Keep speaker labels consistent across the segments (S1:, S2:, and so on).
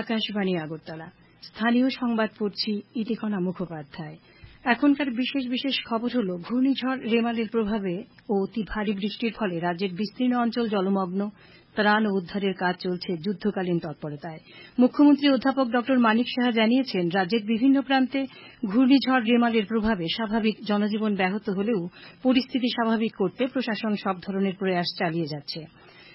S1: আকাশবাণী আগরতলা। স্থানীয় সংবাদ পড়ছি ইতিকণা মুখোপাধ্যায়। এখনকার বিশেষ বিশেষ খবর হল, ঘূর্ণিঝড় রেমালের প্রভাবে ও অতি ভারী বৃষ্টির ফলে রাজ্যের বিস্তীর্ণ অঞ্চল জলমগ্ন। ত্রাণ ও উদ্ধারের কাজ চলছে যুদ্ধকালীন তৎপরতায়। মুখ্যমন্ত্রী অধ্যাপক ড মানিক সাহা জানিয়েছেন, রাজ্যের বিভিন্ন প্রান্তে ঘূর্ণিঝড় রেমালের প্রভাবে স্বাভাবিক জনজীবন ব্যাহত হলেও পরিস্থিতি স্বাভাবিক করতে প্রশাসন সব ধরনের প্রয়াস চালিয়ে যাচ্ছে।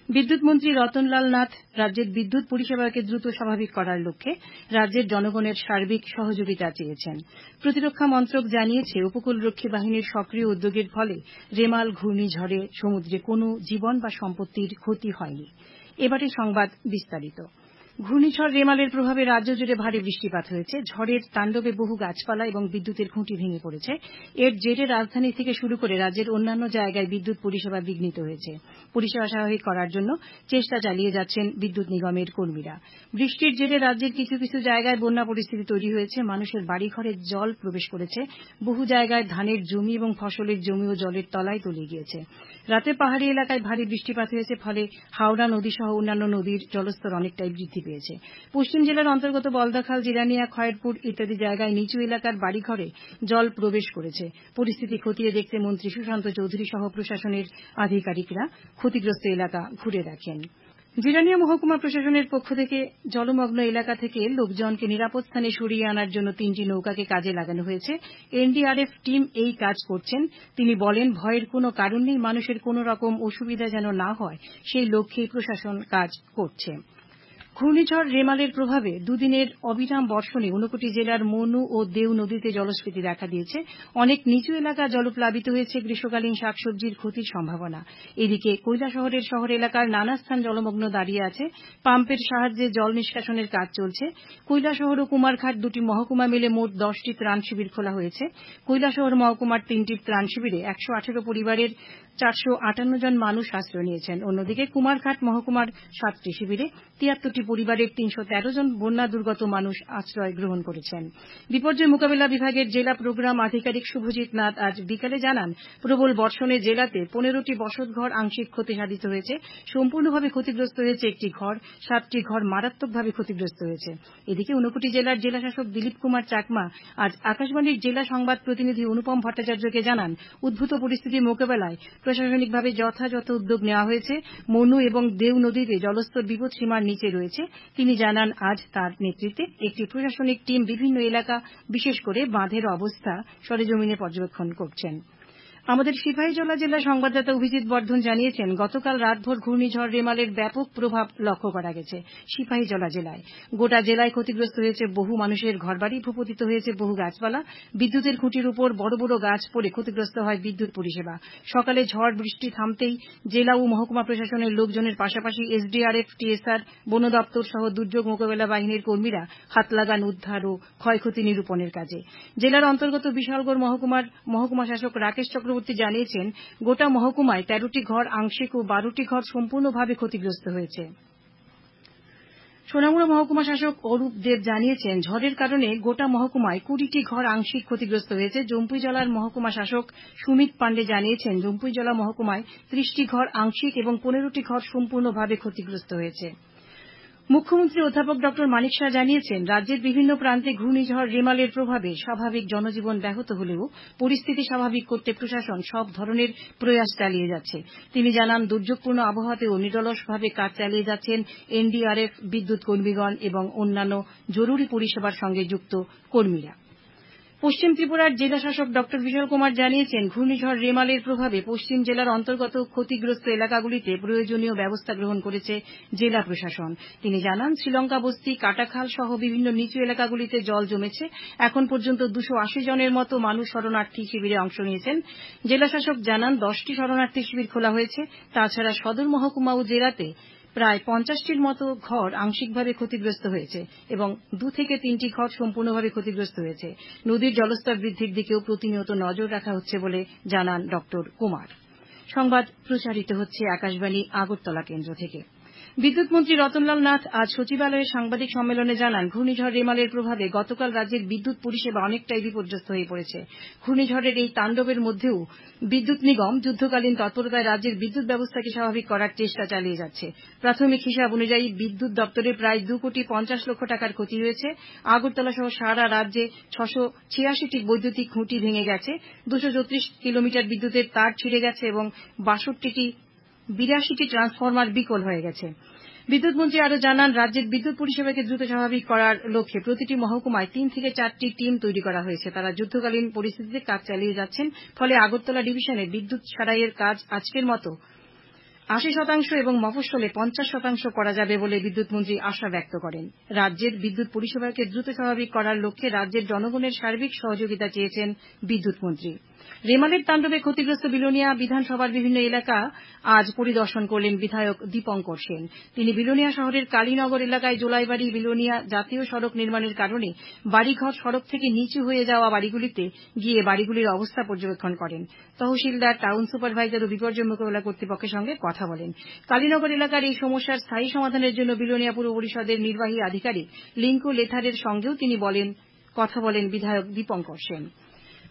S1: বিদ্যুৎ মন্ত্রী রতনলাল নাথ রাজ্যের বিদ্যুৎ পরিষেবাকে দ্রুত স্বাভাবিক করার লক্ষ্যে রাজ্যের জনগণের সার্বিক সহযোগিতা চেয়েছেন। প্রতিরক্ষা মন্ত্রক জানিয়েছে, উপকূলরক্ষী বাহিনীর সক্রিয় উদ্যোগের ফলে রেমাল ঘূর্ণিঝড়ে সমুদ্রে কোনো জীবন বা সম্পত্তির ক্ষতি হয়নি। এবারে সংবাদ বিস্তারিত। ঘূর্ণিঝড় রেমালের প্রভাবে রাজ্য জুড়ে ভারী বৃষ্টিপাত হয়েছে। ঝড়ের তাণ্ডবে বহু গাছপালা এবং বিদ্যুতের খুঁটি ভেঙে পড়েছে। এর জেরে রাজধানী থেকে শুরু করে রাজ্যের অন্যান্য জায়গায় বিদ্যুৎ পরিষেবা বিঘ্নিত হয়েছে। পরিষেবা স্বাভাবিক করার জন্য চেষ্টা চালিয়ে যাচ্ছেন বিদ্যুৎ নিগমের কর্মীরা। বৃষ্টির জেরে রাজ্যের কিছু কিছু জায়গায় বন্যা পরিস্থিতি তৈরি হয়েছে। মানুষের বাড়িঘরে জল প্রবেশ করেছে। বহু জায়গায় ধানের জমি এবং ফসলের জমিও জলের তলায় তলিয়ে গিয়েছে। রাতে পাহাড়ি এলাকায় ভারী বৃষ্টিপাত হয়েছে, ফলে হাওড়া নদী সহ অন্যান্য নদীর জলস্তর অনেকটাই বৃদ্ধি পেয়েছে। পশ্চিম জেলার অন্তর্গত বলদাখাল, জিরানিয়া, খয়েরপুর ইত্যাদি জায়গায় নিচু এলাকার বাড়িঘরে জল প্রবেশ করেছে। পরিস্থিতি খতিয়ে দেখতে মন্ত্রী সুশান্ত চৌধুরী সহ প্রশাসনের আধিকারিকরা ক্ষতিগ্রস্ত এলাকা ঘুরে দেখেন। জিরানিয়া মহকুমা প্রশাসনের পক্ষ থেকে জলমগ্ন এলাকা থেকে লোকজনকে নিরাপদ স্থানে সরিয়ে আনার জন্য 3টি নৌকাকে কাজে লাগানো হয়েছে। এনডিআরএফ টিম এই কাজ করছেন। তিনি বলেন, ভয়ের কোনো কারণ নেই, মানুষের কোনো রকম অসুবিধা যেন না হয় সেই লক্ষ্যেই প্রশাসন কাজ করছে। ঘূর্ণিঝড় রেমালের প্রভাবে দুদিনের অবিরাম বর্ষণে ঊনকোটি জেলার মনু ও দেউ নদীতে জলস্ফীতি দেখা দিয়েছে। অনেক নিচু এলাকা জলপ্লাবিত হয়েছে। গ্রীষ্মকালীন শাকসবজির ক্ষতির সম্ভাবনা। এদিকে কৈলাসহরের শহর এলাকার নানা স্থান জলমগ্ন দাঁড়িয়ে আছে। পাম্পের সাহায্যে জল নিষ্কাশনের কাজ চলছে। কৈলাসহর ও কুমারঘাট দুটি মহকুমা মিলে মোট 10টি ত্রাণ শিবির খোলা হয়েছে। কৈলাসহর মহকুমার 3টি ত্রাণ শিবিরে 118 পরিবারের 458 জন মানুষ আশ্রয় নিয়েছেন। অন্যদিকে কুমারঘাট মহকুমার 7টি শিবিরে 73টি পরিবারের 313 জন বন্যা দুর্গত মানুষ আশ্রয় গ্রহণ করেছেন। বিপর্যয় মোকাবিলা বিভাগের জেলা প্রোগ্রাম আধিকারিক শুভজিৎ নাথ আজ বিকেলে জানান, প্রবল বর্ষণে জেলাতে 15টি বসতঘর আংশিক ক্ষতিসাধিত হয়েছে। সম্পূর্ণভাবে ক্ষতিগ্রস্ত হয়েছে একটি ঘর, 7টি ঘর মারাত্মকভাবে ক্ষতিগ্রস্ত হয়েছে। এদিকে ঊনকোটি জেলার জেলাশাসক দিলীপ কুমার চাকমা আজ আকাশবাণীর জেলা সংবাদ প্রতিনিধি অনুপম ভট্টাচার্যকে জানান, উদ্ভূত পরিস্থিতি মোকাবেলায় প্রশাসনিকভাবে যথাযথ উদ্যোগ নেওয়া হয়েছে। মনু এবং দেউ নদীতে জলস্তর বিপদসীমার নিচে রয়েছে। তিনি জানান, আজ তার নেতৃত্বে একটি প্রশাসনিক টিম বিভিন্ন এলাকা, বিশেষ করে বাঁধের অবস্থা সরেজমিনে পর্যবেক্ষণ করছেন। আমাদের সিপাহীজলা জেলার সংবাদদাতা অভিজিৎ বর্ধন জানিয়েছেন, গতকাল রাতভর ঘূর্ণিঝড় রেমালের ব্যাপক প্রভাব লক্ষ্য করা গেছে সিপাহীজলা জেলায়। গোটা জেলায় ক্ষতিগ্রস্ত হয়েছে বহু মানুষের ঘরবাড়ি, ভূপতিত হয়েছে বহু গাছপালা। বিদ্যুতের খুঁটির উপর বড় বড় গাছ পড়ে ক্ষতিগ্রস্ত হয় বিদ্যুৎ পরিষেবা। সকালে ঝড় বৃষ্টি থামতেই জেলা ও মহকুমা প্রশাসনের লোকজনের পাশাপাশি এসডিআরএফ, টিএসআর, বন দপ্তর সহ দুর্যোগ মোকাবিলা বাহিনীর কর্মীরা হাত লাগান উদ্ধার ও ক্ষয়ক্ষতি নিরূপণের কাজে। জেলার অন্তর্গত বিশালগড় মহকুমার মহকুমা শাসক রাকেশ চক্রবর্তী জানিয়েছেন, গোটা মহকুমায় 13টি ঘর আংশিক ও 12টি ঘর সম্পূর্ণভাবে ক্ষতিগ্রস্ত হয়েছে। সোনামুড়া মহকুমা শাসক অরূপ দেব জানিয়েছেন, ঝড়ের কারণে গোটা মহকুমায় 20টি ঘর আংশিক ক্ষতিগ্রস্ত হয়েছে। জম্পুইজলার মহকুমা শাসক সুমিত পাণ্ডে জানিয়েছেন, জম্পুইজলা মহকুমায় 30টি ঘর আংশিক এবং 15টি ঘর সম্পূর্ণভাবে ক্ষতিগ্রস্ত হয়েছে। মুখ্যমন্ত্রী অধ্যাপক ড মানিক সাহা জানিয়েছেন, রাজ্যের বিভিন্ন প্রান্তে ঘূর্ণিঝড় রেমালের প্রভাবে স্বাভাবিক জনজীবন ব্যাহত হলেও পরিস্থিতি স্বাভাবিক করতে প্রশাসন সব ধরনের প্রয়াস চালিয়ে যাচ্ছে। তিনি জানান, দুর্যোগপূর্ণ আবহাওয়াতেও নিরলসভাবে কাজ চালিয়ে যাচ্ছেন এনডিআরএফ, বিদ্যুৎ কর্মীগণ এবং অন্যান্য জরুরি পরিষেবার সঙ্গে যুক্ত কর্মীরা। পশ্চিম ত্রিপুরার জেলাশাসক ড বিশাল কুমার জানিয়েছেন, ঘূর্ণিঝড় রেমালের প্রভাবে পশ্চিম জেলার অন্তর্গত ক্ষতিগ্রস্ত এলাকাগুলিতে প্রয়োজনীয় ব্যবস্থা গ্রহণ করেছে জেলা প্রশাসন। তিনি জানান, শ্রীলঙ্কা বস্তি, কাটাখাল সহ বিভিন্ন নিচু এলাকাগুলিতে জল জমেছে। এখন পর্যন্ত 280 জনের মতো মানুষ শরণার্থী শিবিরে অংশ নিয়েছেন। জেলাশাসক জানান, 10টি শরণার্থী শিবির খোলা হয়েছে। তাছাড়া সদর মহকুমা ও জেলাতে প্রায় 50টির মতো ঘর আংশিকভাবে ক্ষতিগ্রস্ত হয়েছে এবং 2 থেকে 3টি ঘর সম্পূর্ণভাবে ক্ষতিগ্রস্ত হয়েছে। নদীর জলস্তর বৃদ্ধির দিকেও প্রতিনিয়ত নজর রাখা হচ্ছে বলে জানান ড কুমার। সংবাদ প্রচারিত হচ্ছে আকাশবাণী আগরতলা কেন্দ্র থেকে। বিদ্যুৎ মন্ত্রী রতনলাল নাথ আজ সচিবালয়ে সাংবাদিক সম্মেলনে জানান, ঘূর্ণিঝড় রেমালের প্রভাবে গতকাল রাজ্যের বিদ্যুৎ পরিষেবা অনেকটাই বিপর্যস্ত হয়ে পড়েছে। ঘূর্ণিঝড়ের এই তাণ্ডবের মধ্যেও বিদ্যুৎ নিগম যুদ্ধকালীন তৎপরতায় রাজ্যের বিদ্যুৎ ব্যবস্থাকে স্বাভাবিক করার চেষ্টা চালিয়ে যাচ্ছে। প্রাথমিক হিসাব অনুযায়ী বিদ্যুৎ দপ্তরে প্রায় 2,50,00,000 টাকার ক্ষতি হয়েছে। আগরতলা সহ সারা রাজ্যে 686টি বৈদ্যুতিক খুঁটি ভেঙে গেছে, 234 কিলোমিটার বিদ্যুতের তার ছিঁড়ে গেছে এবং 82টি ট্রান্সফরমার বিকল হয়ে গেছে। বিদ্যুৎ মন্ত্রী আরও জানান, রাজ্যের বিদ্যুৎ পরিষেবাকে দ্রুত স্বাভাবিক করার লক্ষ্যে প্রতিটি মহকুমায় 3 থেকে 4টি টিম তৈরি করা হয়েছে। তারা যুদ্ধকালীন পরিস্থিতিতে কাজ চালিয়ে যাচ্ছেন। ফলে আগরতলা ডিভিশনে বিদ্যুৎ সারাইয়ের কাজ আজকের মতো 80% এবং মফস্বলে 50% করা যাবে বলে বিদ্যুৎ মন্ত্রী আশা ব্যক্ত করেন। রাজ্যের বিদ্যুৎ পরিষেবাকে দ্রুত স্বাভাবিক করার লক্ষ্যে রাজ্যের জনগণের সার্বিক সহযোগিতা চেয়েছেন বিদ্যুৎ মন্ত্রী। রেমালের তাণ্ডবে ক্ষতিগ্রস্ত বিলোনিয়া বিধানসভার বিভিন্ন এলাকা আজ পরিদর্শন করলেন বিধায়ক দীপঙ্কর সেন। তিনি বিলোনিয়া শহরের কালীনগর এলাকায় জোলাইবাড়ি বিলোনিয়া জাতীয় সড়ক নির্মাণের কারণে বাড়িঘর সড়ক থেকে নিচু হয়ে যাওয়া বাড়িগুলিতে গিয়ে বাড়িগুলির অবস্থা পর্যবেক্ষণ করেন। তহসিলদার, টাউন সুপারভাইজার ও বিপর্যয় মোকাবিলা কর্তৃপক্ষের সঙ্গে কথা বলেন। কালীনগর এলাকার এই সমস্যার স্থায়ী সমাধানের জন্য বিলোনিয়া পুর পরিষদের নির্বাহী আধিকারিক লিঙ্কু লেথারের সঙ্গেও তিনি কথা বলেন বিধায়ক দীপঙ্কর সেন।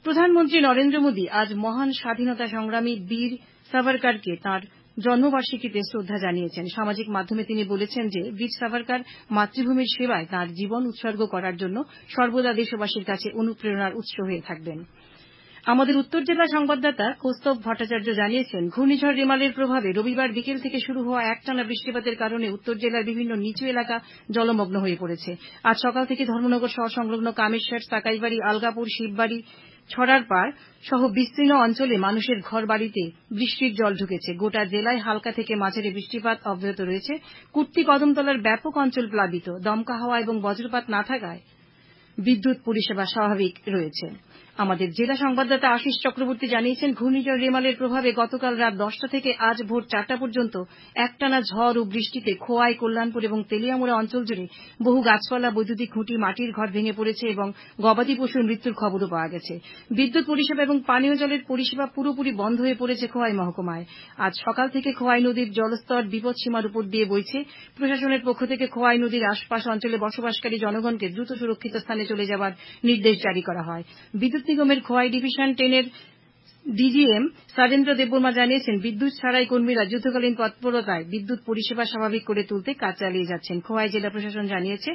S1: প্রধানমন্ত্রী নরেন্দ্র মোদী আজ মহান স্বাধীনতা সংগ্রামী বীর সাভারকরকে তাঁর জন্মবার্ষিকীতে শ্রদ্ধা জানিয়েছেন। সামাজিক মাধ্যমে তিনি বলেছেন যে বীর সাভারকর মাতৃভূমির সেবায় তাঁর জীবন উৎসর্গ করার জন্য সর্বদা দেশবাসীর কাছে অনুপ্রেরণার উৎস হয়ে থাকবেন। আমাদের উত্তর জেলা সংবাদদাতা কৌস্তভ ভট্টাচার্য জানিয়েছেন, ঘূর্ণিঝড় রেমালের প্রভাবে রবিবার বিকেল থেকে শুরু হওয়া একটানা বৃষ্টিপাতের কারণে উত্তর জেলার বিভিন্ন নিচু এলাকা জলমগ্ন হয়ে পড়েছে। আজ সকাল থেকে ধর্মনগর শহর সংলগ্ন কামেশ্বর, সাকাইবাড়ি, আলগাপুর, শিববাড়ি, ছড়ারপাড় সহ বিস্তীর্ণ অঞ্চলে মানুষের ঘরবাড়িতে বৃষ্টির জল ঢুকেছে। গোটা জেলায় হালকা থেকে মাঝারি বৃষ্টিপাত অব্যাহত রয়েছে। কুর্তি, কদমতলার ব্যাপক অঞ্চল প্লাবিত। দমকা হাওয়া এবং বজ্রপাত না থাকায় বিদ্যুৎ পরিষেবা স্বাভাবিক রয়েছে। আমাদের জেলা সংবাদদাতা আশিস চক্রবর্তী জানিয়েছেন, ঘূর্ণিঝড় রেমালের প্রভাবে গতকাল রাত 10টা থেকে আজ ভোর 4টা পর্যন্ত একটানা ঝড় ও বৃষ্টিতে খোয়াই, কল্যাণপুর এবং তেলিয়ামুড়া অঞ্চল জুড়ে বহু গাছপালা, বৈদ্যুতিক খুঁটি, মাটির ঘর ভেঙে পড়েছে এবং গবাদি পশুর মৃত্যুর খবরও পাওয়া গেছে। বিদ্যুৎ পরিষেবা এবং পানীয় জলের পরিষেবা পুরোপুরি বন্ধ হয়ে পড়েছে খোয়াই মহকুমায়। আজ সকাল থেকে খোয়াই নদীর জলস্তর বিপদসীমার উপর দিয়ে বইছে। প্রশাসনের পক্ষ থেকে খোয়াই নদীর আশপাশ অঞ্চলে বসবাসকারী জনগণকে দ্রুত সুরক্ষিত স্থানে চলে যাওয়ার নির্দেশ জারি করা হয়। বিদ্যুৎ নিগমের খোয়াই ডিভিশন 10-এর ডিজিএম সারেন্দ্র দেববর্মা জানিয়েছেন, বিদ্যুৎ ছাড়াই কর্মীরা যুদ্ধকালীন তৎপরতায় বিদ্যুৎ পরিষেবা স্বাভাবিক করে তুলতে কাজ চালিয়ে যাচ্ছেন। খোয়াই জেলা প্রশাসন জানিয়েছে,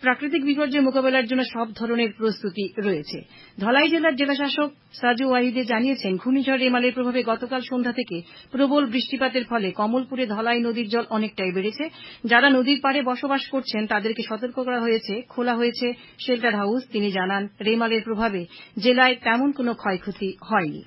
S1: প্রাকৃতিক বিপর্যয় মোকাবেলার জন্য সব ধরনের প্রস্তুতি রয়েছে। ধলাই জেলার জেলাশাসক সাজু ওয়াহিদে জানিয়েছেন, ঘূর্ণিঝড় রেমালের প্রভাবে গতকাল সন্ধ্যা থেকে প্রবল বৃষ্টিপাতের ফলে কমলপুরে ধলাই নদীর জল অনেকটাই বেড়েছে। যারা নদীর পাড়ে বসবাস করছেন তাদেরকে সতর্ক করা হয়েছে, খোলা হয়েছে শেল্টার হাউস। তিনি জানান, রেমালের প্রভাবে জেলায় তেমন কোনো ক্ষয়ক্ষতি হয়নি।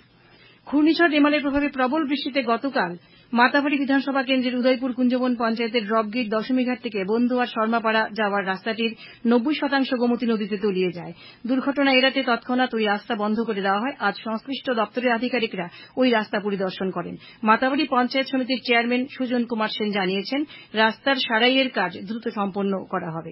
S1: ঘূর্ণিঝড় রেমালের প্রভাবে প্রবল বৃষ্টিতে গতকাল মাতাবাড়ি বিধানসভা কেন্দ্রের উদয়পুর কুঞ্জবন পঞ্চায়েতের ড্রপগেট দশমীঘাট থেকে বন্ধুয়ার শর্মাপাড়া যাওয়ার রাস্তাটির 90% গোমতী নদীতে তলিয়ে যায়। দুর্ঘটনা এড়াতে তৎক্ষণাৎ ওই রাস্তা বন্ধ করে দেওয়া হয়। আজ সংশ্লিষ্ট দপ্তরের আধিকারিকরা ওই রাস্তা পরিদর্শন করেন। মাতাবাড়ি পঞ্চায়েত সমিতির চেয়ারম্যান সুজন কুমার সেন জানিয়েছেন, রাস্তার সারাইয়ের কাজ দ্রুত সম্পন্ন করা হবে।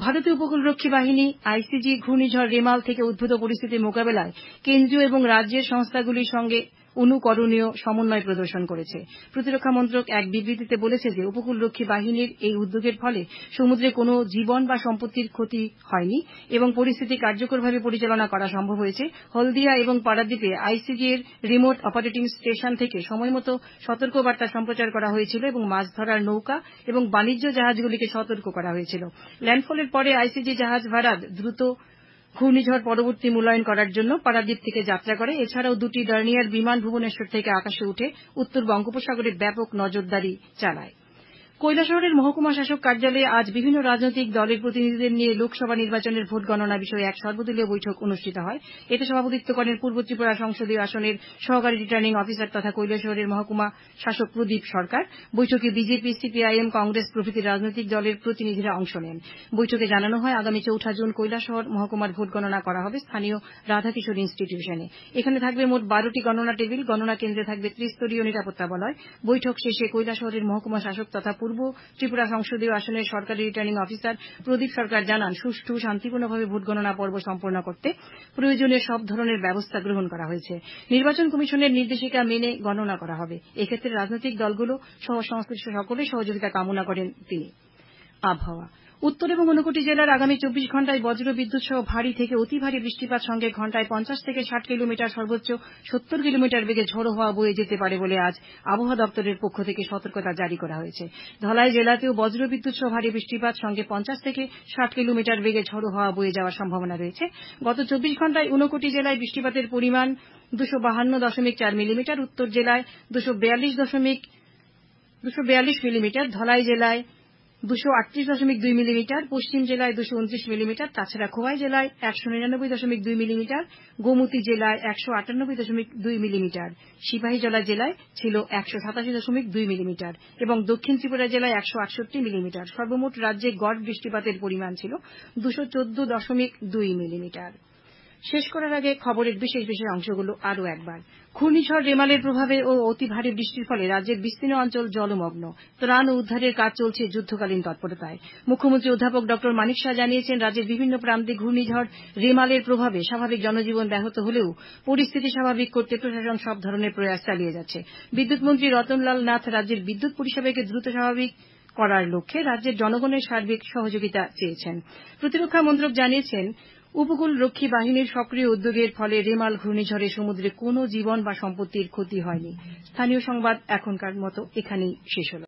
S1: ভারতীয় উপকূলরক্ষী বাহিনী আইসিজি ঘূর্ণিঝড় রেমাল থেকে উদ্ভূত পরিস্থিতি মোকাবেলায় কেন্দ্রীয় এবং রাজ্যের সংস্থাগুলির সঙ্গে অনুকরণীয় সমন্বয় প্রদর্শন করেছে। প্রতিরক্ষা মন্ত্রক এক বিবৃতিতে বলেছে যে উপকূলরক্ষী বাহিনীর এই উদ্যোগের ফলে সমুদ্রে কোনো জীবন বা সম্পত্তির ক্ষতি হয়নি এবং পরিস্থিতি কার্যকরভাবে পরিচালনা করা সম্ভব হয়েছে। হলদিয়া এবং পারাদ্বীপে আইসিজি এর রিমোট অপারেটিং স্টেশন থেকে সময়মতো সতর্কবার্তা সম্প্রচার করা হয়েছিল এবং মাছ ধরার নৌকা এবং বাণিজ্য জাহাজগুলিকে সতর্ক করা হয়েছিল। ল্যান্ডফলের পরে আইসিজি জাহাজ ভারাদ দ্রুত ঘূর্ণিঝড় পরবর্তী মূল্যায়ন করার জন্য পারাদ্বীপ থেকে যাত্রা করে। এছাড়াও 2টি ডার্নিয়ার বিমান ভুবনেশ্বর থেকে আকাশে উঠে উত্তর বঙ্গোপসাগরে ব্যাপক নজরদারি চালায়। কৈলাসহরের মহকুমা শাসক কার্যালয়ে আজ বিভিন্ন রাজনৈতিক দলের প্রতিনিধিদের নিয়ে লোকসভা নির্বাচনের ভোট গণনা বিষয়ে এক সর্বদলীয় বৈঠক অনুষ্ঠিত হয়। এতে সভাপতিত্ব করেন পূর্ব ত্রিপুরা সংসদীয় আসনের সহকারী রিটার্নিং অফিসার তথা কৈলাসহরের মহকুমা শাসক প্রদীপ সরকার। বৈঠকে বিজেপি, সিপিআইএম, কংগ্রেস প্রভৃতি রাজনৈতিক দলের প্রতিনিধিরা অংশ নেন। বৈঠকে জানানো হয়, আগামী 4 জুন কৈলাসহর মহকুমার ভোট গণনা করা হবে স্থানীয় রাধাকিশোর ইনস্টিটিউশনে। এখানে থাকবে মোট 12টি গণনা টেবিল। গণনা কেন্দ্রে থাকবে ত্রিস্তরীয় নিরাপত্তা বলয়। বৈঠক শেষে কৈলাসহরের মহকুমা শাসক তথা পূর্ব ত্রিপুরা সংসদীয় আসনের সরকারি রিটার্নিং অফিসার প্রদীপ সরকার জানান, সুষ্ঠু শান্তিপূর্ণভাবে ভোট গণনা পর্ব সম্পন্ন করতে প্রয়োজনীয় সব ধরনের ব্যবস্থা গ্রহণ করা হয়েছে। নির্বাচন কমিশনের নির্দেশিকা মেনে গণনা করা হবে। এক্ষেত্রে রাজনৈতিক দলগুলো সহ সংশ্লিষ্ট সকলের সহযোগিতা কামনা করেন তিনি। আবহাওয়া উত্তর এবং ঊনকোটি জেলার আগামী 24 ঘণ্টায় বজ্র বিদ্যুৎ সহ ভারী থেকে অতি ভারী বৃষ্টিপাত সঙ্গে ঘণ্টায় 50 থেকে 60 কিলোমিটার সর্বোচ্চ 70 কিলোমিটার বেগে ঝোড়ো হাওয়া বয়ে যেতে পারে বলে আজ আবহাওয়া দপ্তরের পক্ষ থেকে সতর্কতা জারি করা হয়েছে। ধলাই জেলাতেও বজ্র বিদ্যুৎ সহ ভারী বৃষ্টিপাত সঙ্গে 50 থেকে 60 কিলোমিটার বেগে ঝোড়ো হাওয়া বয়ে যাওয়ার সম্ভাবনা রয়েছে। গত 24 ঘণ্টায় ঊনকোটি জেলায় বৃষ্টিপাতের পরিমাণ 252.4 মিলিমিটার, উত্তর জেলায় 242 মিলিমিটার, ধলাই জেলায় 238.2 মিলিমিটার, পশ্চিম জেলায় 229 মিলিমিটার, তাছাড়া খোয়াই জেলায় 199.2 মিলিমিটার, গোমতী জেলায় 198.2 মিলিমিটার, সিপাহীজলা জেলায় ছিল 187.2 মিলিমিটার এবং দক্ষিণ ত্রিপুরা জেলায় 168 মিলিমিটার। সর্বমোট রাজ্যে গড় বৃষ্টিপাতের পরিমাণ ছিল 214.2 মিলিমিটার। শেষ করার আগে খবরের বিশেষ বিশেষ অংশগুলো আরও একবার। ঘূর্ণিঝড় রেমালের প্রভাবে ও অতি ভারী বৃষ্টির ফলে রাজ্যের বিস্তীর্ণ অঞ্চল জলমগ্ন। ত্রাণ ও উদ্ধারের কাজ চলছে যুদ্ধকালীন তৎপরতায়। মুখ্যমন্ত্রী অধ্যাপক ড মানিক সাহা জানিয়েছেন, রাজ্যের বিভিন্ন প্রান্তে ঘূর্ণিঝড় রেমালের প্রভাবে স্বাভাবিক জনজীবন ব্যাহত হলেও পরিস্থিতি স্বাভাবিক করতে প্রশাসন সব ধরনের প্রয়াস চালিয়ে যাচ্ছে। বিদ্যুৎ মন্ত্রী রতনলাল নাথ রাজ্যের বিদ্যুৎ পরিষেবাকে দ্রুত স্বাভাবিক করার লক্ষ্যে রাজ্যের জনগণের সার্বিক সহযোগিতা চেয়েছেন। প্রতিরক্ষা মন্ত্রক জানিয়েছেন, উপকূল রক্ষী বাহিনীর সক্রিয় উদ্যোগের ফলে রেমাল ঘূর্ণিঝড়ে সমুদ্রে কোনো জীবন বা সম্পত্তির ক্ষতি হয়নি। স্থানীয় সংবাদ এখনকার মতো এখানেই শেষ হল।